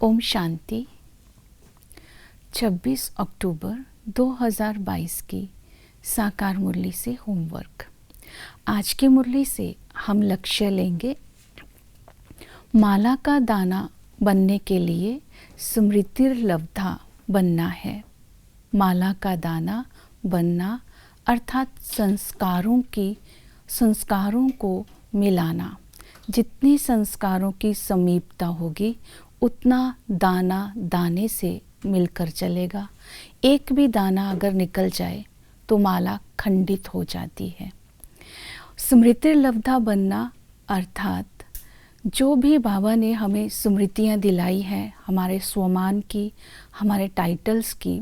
ओम शांति। 26 अक्टूबर 2022 की साकार मुरली से होमवर्क। आज की मुरली से हम लक्ष्य लेंगे, माला का दाना बनने के लिए स्मृतिर्लब्धा बनना है। माला का दाना बनना अर्थात संस्कारों को मिलाना। जितनी संस्कारों की समीपता होगी उतना दाना दाने से मिलकर चलेगा। एक भी दाना अगर निकल जाए तो माला खंडित हो जाती है। स्मृतिर्लब्धा बनना अर्थात जो भी बाबा ने हमें स्मृतियाँ दिलाई हैं, हमारे स्वमान की, हमारे टाइटल्स की,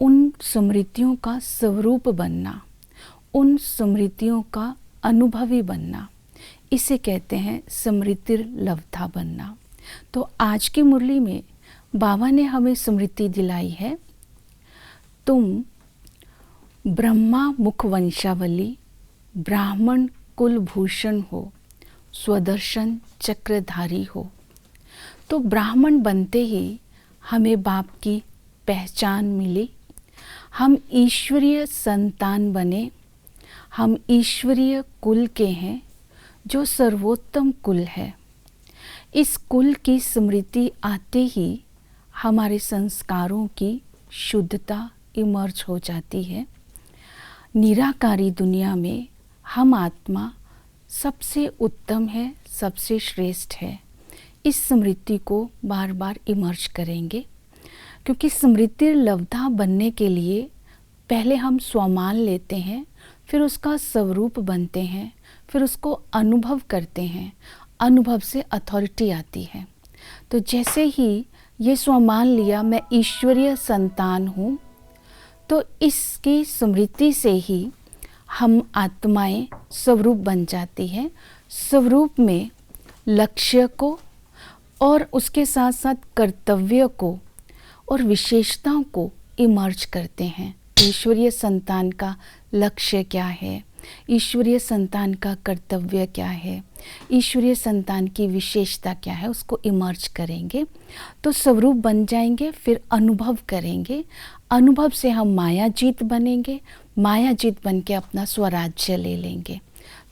उन स्मृतियों का स्वरूप बनना, उन स्मृतियों का अनुभवी बनना, इसे कहते हैं स्मृतिर्लब्धा बनना। तो आज की मुरली में बाबा ने हमें स्मृति दिलाई है, तुम ब्रह्मा मुख वंशावली, ब्राह्मण कुलभूषण हो, स्वदर्शन चक्रधारी हो। तो ब्राह्मण बनते ही हमें बाप की पहचान मिली, हम ईश्वरीय संतान बने, हम ईश्वरीय कुल के हैं जो सर्वोत्तम कुल है। इस कुल की स्मृति आते ही हमारे संस्कारों की शुद्धता इमर्ज हो जाती है। निराकारी दुनिया में हम आत्मा सबसे उत्तम है, सबसे श्रेष्ठ है। इस स्मृति को बार बार इमर्ज करेंगे, क्योंकि स्मृतिर्लब्धा बनने के लिए पहले हम स्वमान लेते हैं, फिर उसका स्वरूप बनते हैं, फिर उसको अनुभव करते हैं। अनुभव से अथॉरिटी आती है। तो जैसे ही ये स्वमान लिया, मैं ईश्वरीय संतान हूँ, तो इसकी स्मृति से ही हम आत्माएं स्वरूप बन जाती हैं। स्वरूप में लक्ष्य को और उसके साथ साथ कर्तव्य को और विशेषताओं को इमर्ज करते हैं। ईश्वरीय संतान का लक्ष्य क्या है, ईश्वरीय संतान का कर्तव्य क्या है, ईश्वरीय संतान की विशेषता क्या है, उसको इमर्ज करेंगे तो स्वरूप बन जाएंगे। फिर अनुभव करेंगे, अनुभव से हम मायाजीत बनेंगे, मायाजीत बन के अपना स्वराज्य ले लेंगे।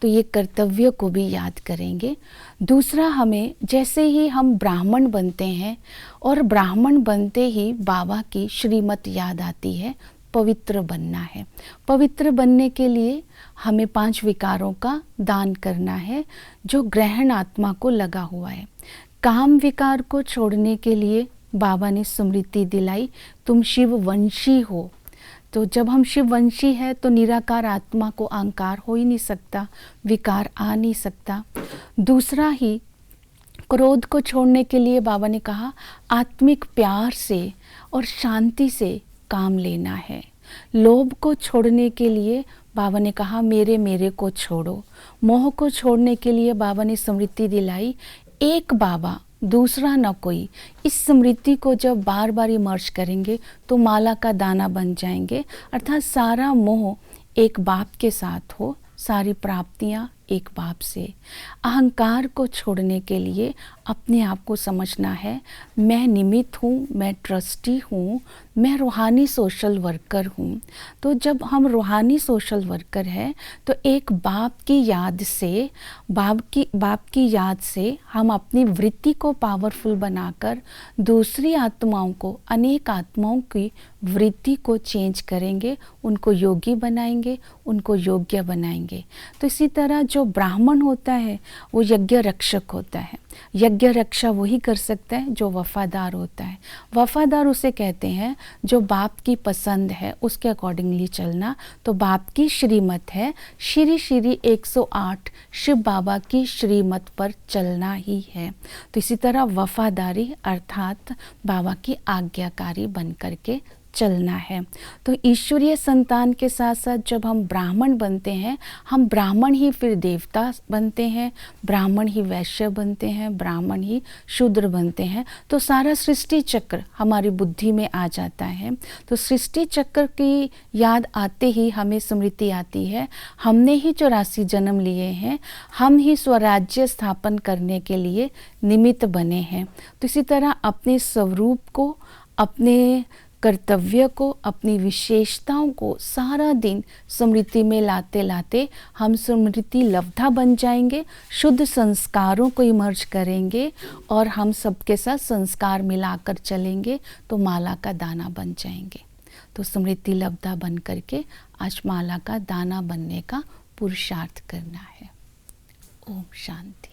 तो ये कर्तव्य को भी याद करेंगे। दूसरा, हमें जैसे ही हम ब्राह्मण बनते हैं और ब्राह्मण बनते ही बाबा की श्रीमत याद आती है, पवित्र बनना है। पवित्र बनने के लिए हमें 5 विकारों का दान करना है जो ग्रहण आत्मा को लगा हुआ है। काम विकार को छोड़ने के लिए बाबा ने स्मृति दिलाई, तुम शिववंशी हो। तो जब हम शिववंशी है तो निराकार आत्मा को अहंकार हो ही नहीं सकता, विकार आ नहीं सकता। दूसरा ही, क्रोध को छोड़ने के लिए बाबा ने कहा आत्मिक प्यार से और शांति से काम लेना है। लोभ को छोड़ने के लिए बाबा ने कहा मेरे मेरे को छोड़ो। मोह को छोड़ने के लिए बाबा ने स्मृति दिलाई, एक बाबा दूसरा न कोई। इस स्मृति को जब बार बार इमर्ज करेंगे तो माला का दाना बन जाएंगे, अर्थात सारा मोह एक बाप के साथ हो, सारी प्राप्तियां एक बाप से। अहंकार को छोड़ने के लिए अपने आप को समझना है, मैं निमित्त हूँ, मैं ट्रस्टी हूँ, मैं रूहानी सोशल वर्कर हूँ। तो जब हम रूहानी सोशल वर्कर हैं तो एक बाप की याद से, बाप की याद से हम अपनी वृत्ति को पावरफुल बनाकर दूसरी आत्माओं को, अनेक आत्माओं की वृत्ति को चेंज करेंगे, उनको योगी बनाएंगे, उनको योग्य बनाएंगे। तो इसी तरह जो ब्राह्मण होता है वो यज्ञ रक्षक होता है। यज्ञ रक्षा वही कर सकता है जो वफादार होता है। वफादार उसे कहते हैं जो बाप की पसंद है उसके अकॉर्डिंगली चलना। तो बाप की श्रीमत है, श्री श्री 108 शिव बाबा की श्रीमत पर चलना ही है। तो इसी तरह वफादारी अर्थात बाबा की आज्ञाकारी बन करके चलना है। तो ईश्वरीय संतान के साथ साथ जब हम ब्राह्मण बनते हैं, हम ब्राह्मण ही फिर देवता बनते हैं, ब्राह्मण ही वैश्य बनते हैं, ब्राह्मण ही शूद्र बनते हैं। तो सारा सृष्टि चक्र हमारी बुद्धि में आ जाता है। तो सृष्टि चक्र की याद आते ही हमें स्मृति आती है, हमने ही 84 जन्म लिए हैं, हम ही स्वराज्य स्थापन करने के लिए निमित्त बने हैं। तो इसी तरह अपने स्वरूप को, अपने कर्तव्य को, अपनी विशेषताओं को सारा दिन स्मृति में लाते लाते हम स्मृति लब्धा बन जाएंगे, शुद्ध संस्कारों को इमर्ज करेंगे और हम सबके साथ संस्कार मिलाकर चलेंगे तो माला का दाना बन जाएंगे। तो स्मृति लब्धा बन करके आज माला का दाना बनने का पुरुषार्थ करना है। ओम शांति।